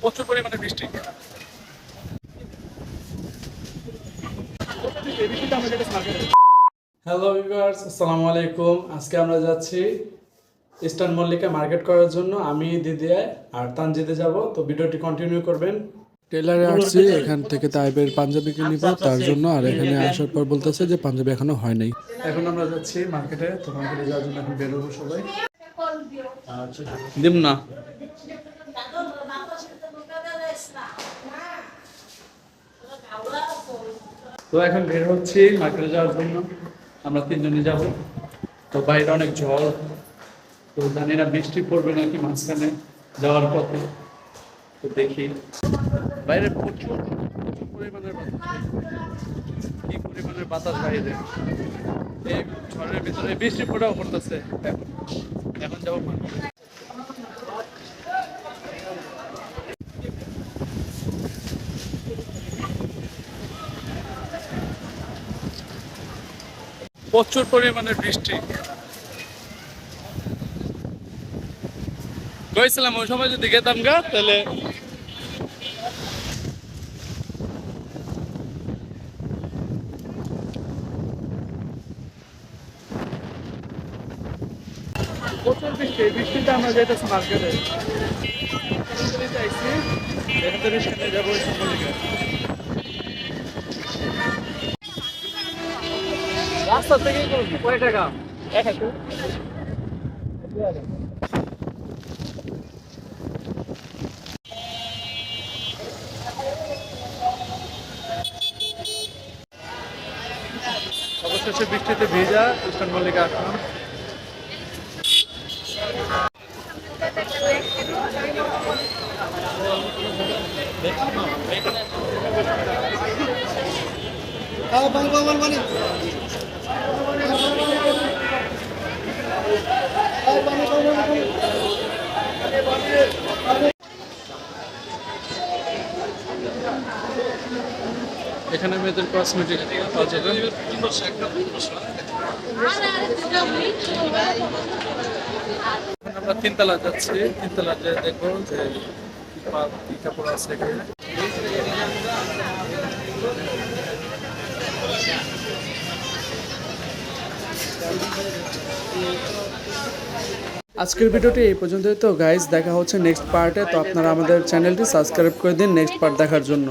প্রচুর পরিমাণে বৃষ্টি। হ্যালো ভিউয়ার্স, আসসালামু আলাইকুম। আজকে আমরা যাচ্ছি ইস্টার্ন মল্লিকা মার্কেট করার জন্য। আমি, দিদি আর তানজিদে যাব। তো ভিডিওটি কন্টিনিউ করবেন। টেলারে আসছি, এখান থেকে তাইবের পাঞ্জাবি কিনব তার জন্য। আর এখানে আসার পর বলতেছে যে পাঞ্জাবি এখনো হয় নাই। এখন আমরা যাচ্ছি মার্কেটে। তো মার্কেটে যাওয়ার জন্য এখন বেরোবো সবাই। দিম না। তো এখন বের হচ্ছি মার্কেটে যাওয়ার জন্য। আমরা তিনজনই যাব। তো বাইরে অনেক ঝড়, তো জানি না বৃষ্টি পড়বে নাকি মাঝখানে যাওয়ার পথে। তো দেখি, বাইরে প্রচুর পরিমাণের বাতাস, কি পরিমাণের বাতাস বাইরে। এই ঝড়ের ভিতরে বৃষ্টি পড়তেছে। এখন যাবো মার্কেটে। প্রচুর পরিমাণে বৃষ্টি। গেছিলাম ওই সময় যদি গেতাম গা তাহলে প্রচুর বৃষ্টি। এই বৃষ্টিতে আমরা যাইতেছি মার্কেটে। চাইছি এখানে বৃষ্টিতে যাবো রাস্তা থেকেই করবো। কয় টাকা? 1 অবশেষে বৃষ্টিতে ভেজা ইস্টার্ন মল্লিকা আসলাম। এখানে মেয়েদের কসমেটিক পাওয়া যাবে। আমরা তিনতলা যাচ্ছি। তিনতলা যেয়ে দেখবো যে কি কাপড় আছে এখানে। আজকের ভিডিওটি এই পর্যন্তই। তো গাইস, দেখা হচ্ছে নেক্সট পার্টে। তো আপনারা আমাদের চ্যানেলটি সাবস্ক্রাইব করে দিন নেক্সট পার্ট দেখার জন্য।